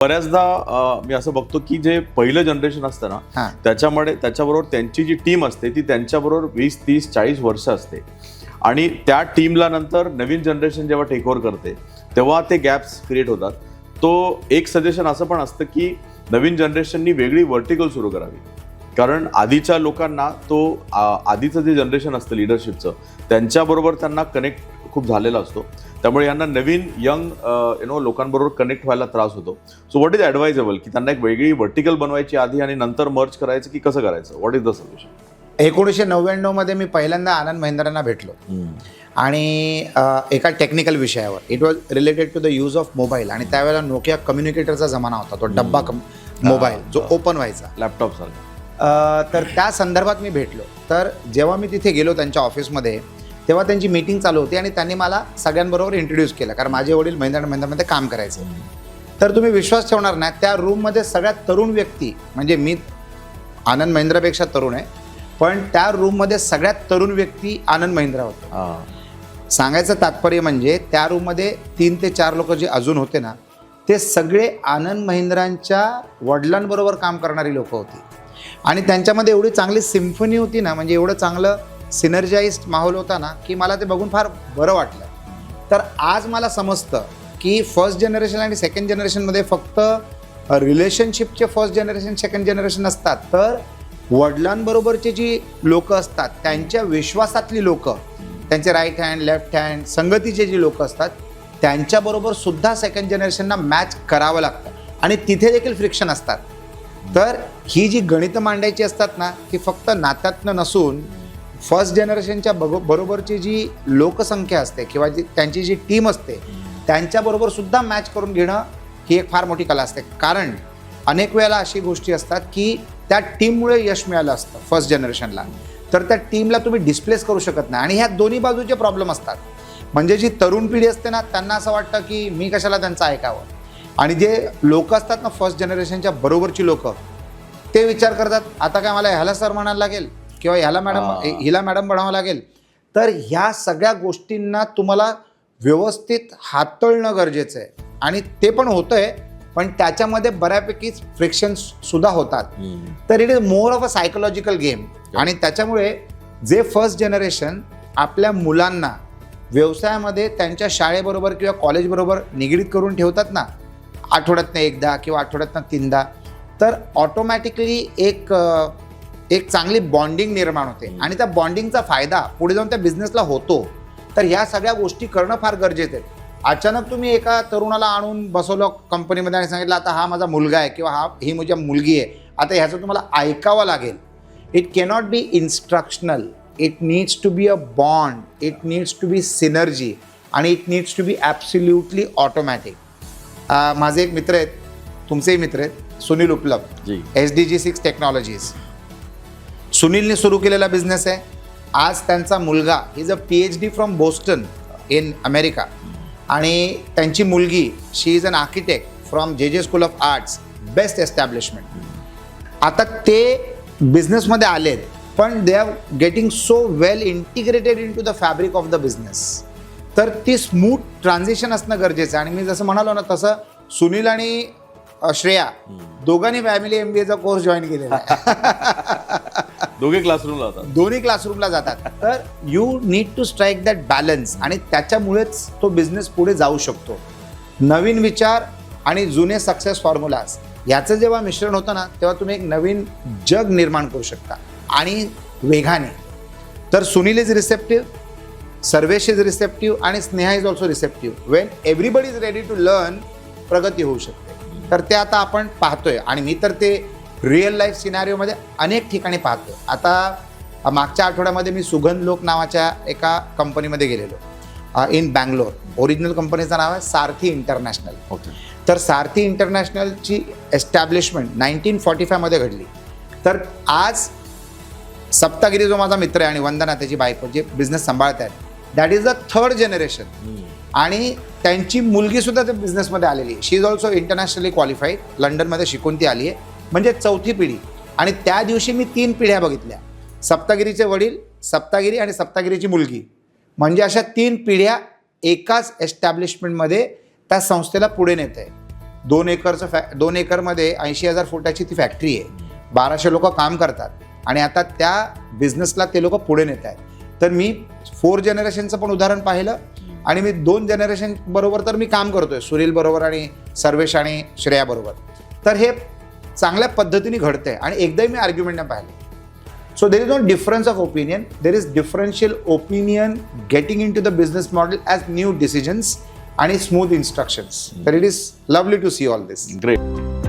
बऱ्याचदा मी असं बघतो की जे पहिलं जनरेशन असतं ना त्याच्याबरोबर त्यांची जी टीम असते ती त्यांच्याबरोबर 20, 30, 40 वर्ष असते आणि त्या टीमला नंतर नवीन जनरेशन जेव्हा टेक ओव्हर करते तेव्हा ते गॅप्स क्रिएट होतात. तो एक सजेशन असं पण असतं की नवीन जनरेशननी वेगळी व्हर्टिकल सुरू करावी, कारण आधीच्या लोकांना तो आधीचं जे जनरेशन असतं लिडरशिपचं त्यांच्याबरोबर त्यांना कनेक्ट खूप झालेला असतो, त्यामुळे यांना नवीन यंग लोकांबरोबर कनेक्ट व्हायला त्रास होतो. सो व्हॉट इज ॲडवायजेबल की त्यांना एक वेगळी व्हर्टिकल बनवायची आधी आणि नंतर मर्ज करायचं की कसं करायचं? What is the solution? 1999 मध्ये मी पहिल्यांदा आनंद महिंद्रांना भेटलो आणि एका टेक्निकल विषयावर. It was related to the use of mobile आणि त्यावेळेला नोकिया कम्युनिकेटरचा जमाना होता, तो डब्बा मोबाईल जो ओपन व्हायचा लॅपटॉप सारखा. तर त्या संदर्भात मी भेटलो. तर जेव्हा मी तिथे गेलो त्यांच्या ऑफिसमध्ये तेव्हा त्यांची मीटिंग चालू होती आणि त्यांनी मला सगळ्यांबरोबर इंट्रोड्यूस केलं, कारण माझे वडील महिंद्रा अँड महिंद्रामध्ये काम करायचे. तर तुम्ही विश्वास ठेवणार नाही, त्या रूममध्ये सगळ्यात तरुण व्यक्ती, म्हणजे मी आनंद महिंद्रापेक्षा तरुण आहे, पण त्या रूममध्ये सगळ्यात तरुण व्यक्ती आनंद महिंद्रा होता. सांगायचं तात्पर्य म्हणजे त्या रूममध्ये 3 ते 4 लोक जे अजून होते ना, ते सगळे आनंद महिंद्रांच्या वडिलांबरोबर काम करणारी लोक होती आणि त्यांच्यामध्ये एवढी चांगली सिम्फनी होती ना, म्हणजे एवढं चांगलं सिनर्जाइज्ड माहोल होता ना, की मला ते बघून फार बरं वाटलं. तर आज मला समजतं की फर्स्ट जनरेशन आणि सेकंड जनरेशनमध्ये फक्त रिलेशनशिपचे फर्स्ट जनरेशन सेकंड जनरेशन असतात, तर वडिलांबरोबरचे जी लोक असतात त्यांच्या विश्वासातली लोक, त्यांचे राईट हँड लेफ्ट हँड संगतीचे जी लोक असतात त्यांच्याबरोबर सुद्धा सेकंड जनरेशनना मॅच करावं लागतं आणि तिथे देखील फ्रिक्शन असतात. तर ही जी गणितं मांडायची असतात ना, ती फक्त नात्यातनं नसून फर्स्ट जनरेशनच्या बरोबरची जी लोकसंख्या असते किंवा जी त्यांची जी टीम असते त्यांच्याबरोबर सुद्धा मॅच करून घेणं ही एक फार मोठी कला असते. कारण अनेक वेळेला अशी गोष्टी असतात की त्या टीममुळे यश मिळालं असतं फर्स्ट जनरेशनला, तर त्या टीमला तुम्ही डिस्प्लेस करू शकत नाही आणि ह्या दोन्ही बाजूचे प्रॉब्लेम असतात. म्हणजे जी तरुण पिढी असते ना, त्यांना असं वाटतं की मी कशाला त्यांचं ऐकावं, आणि जे लोक असतात ना फर्स्ट जनरेशनच्या बरोबरची लोक, ते विचार करतात आता काय मला ह्याला सर म्हणायला लागेल किंवा हिला मॅडम म्हणावं लागेल. तर ह्या सगळ्या गोष्टींना तुम्हाला व्यवस्थित हाताळणं गरजेचं आहे आणि ते पण होतंय, पण त्याच्यामध्ये बऱ्यापैकी फ्रिक्शन्स सुद्धा होतात. तर it is more of a psychological game आणि त्याच्यामुळे जे फर्स्ट जनरेशन आपल्या मुलांना व्यवसायामध्ये त्यांच्या शाळेबरोबर किंवा कॉलेजबरोबर निगडीत करून ठेवतात ना, आठवड्यातनं एकदा किंवा आठवड्यातनं 3दा, तर ऑटोमॅटिकली एक चांगली बॉन्डिंग निर्माण होते आणि त्या बॉन्डिंगचा फायदा पुढे जाऊन त्या बिझनेसला होतो. तर ह्या सगळ्या गोष्टी करणं फार गरजेचं आहे. अचानक तुम्ही एका तरुणाला आणून बसवलं कंपनीमध्ये आणि सांगितलं आता हा माझा मुलगा आहे किंवा ही माझी मुलगी आहे, आता ह्याचं तुम्हाला ऐकावं लागेल. It cannot be instructional, it needs to be a bond, it needs to be synergy आणि it needs to be absolutely automatic. माझे एक मित्र आहेत, तुमचेही मित्र आहेत, सुनील उपलब्ध, SDG6 टेक्नॉलॉजीज. सुनीलने सुरू केलेला बिझनेस आहे. आज त्यांचा मुलगा is a PhD from Boston in America आणि त्यांची मुलगी she is an architect from JJ school of arts, best establishment. आता ते बिझनेसमध्ये आलेत, पण they are getting so well integrated into the fabric of the business. तर ती स्मूथ ट्रान्झिशन असणं गरजेचं आहे. आणि मी जसं म्हणालो ना, तसं सुनील आणि श्रेया दोघांनी फॅमिली MBAचा कोर्स जॉईन केलेला आहे. दोन्ही क्लासरूमला जातात. तर you need to strike that balance आणि त्याच्यामुळेच तो बिझनेस पुढे जाऊ शकतो. नवीन विचार आणि जुने सक्सेस फॉर्म्युलाज याचं जेव्हा मिश्रण होतं ना, तेव्हा तुम्ही एक नवीन जग निर्माण करू शकता आणि वेगाने. तर Sunil is receptive, Sarvesh is receptive आणि Sneha is also receptive. When everybody is ready to learn, प्रगती होऊ शकते. तर ते आता आपण पाहतोय आणि मी तर ते रिअल लाईफ सिनॅरिओमध्ये अनेक ठिकाणी पाहतोय. आता मागच्या आठवड्यामध्ये मी सुगंध लोक नावाच्या एका कंपनीमध्ये गेलेलो इन बँगलोर. ओरिजिनल कंपनीचं नाव आहे सारथी इंटरनॅशनल. तर सारथी इंटरनॅशनलची एस्टॅब्लिशमेंट 1945 मध्ये घडली. तर आज सप्तागिरी जो माझा मित्र आहे आणि वंदना त्याची बायको जे बिझनेस सांभाळत आहेत, that is the 3rd generation आणि त्यांची मुलगी सुद्धा त्या बिझनेसमध्ये आलेली आहे. शी इज ऑल्सो इंटरनॅशनली क्वालिफाईड, लंडनमध्ये शिकून ती आली आहे, म्हणजे 4थी पिढी. आणि त्या दिवशी मी 3 पिढ्या बघितल्या, सप्तागिरीचे वडील, सप्तागिरी आणि सप्तागिरीची मुलगी, म्हणजे अशा 3 पिढ्या एकाच एस्टॅब्लिशमेंटमध्ये त्या संस्थेला पुढे नेत आहे. 2 एकरमध्ये 80,000 फुटाची ती फॅक्टरी आहे, 1200 लोक काम करतात आणि आता त्या बिझनेसला ते लोक पुढे नेत आहेत. तर मी 4 जनरेशनचं पण उदाहरण पाहिलं आणि मी 2 जनरेशन बरोबर तर मी काम करतोय, सुनील बरोबर आणि सर्वेश आणि श्रेया बरोबर. तर हे चांगल्या पद्धतीने घडतंय आणि एकदाही मी आर्ग्युमेंट नाही पाहिले. So there is no difference of opinion, there is differential opinion getting into the business model as new decisions and smooth instructions. तर it is lovely to see all this. Great.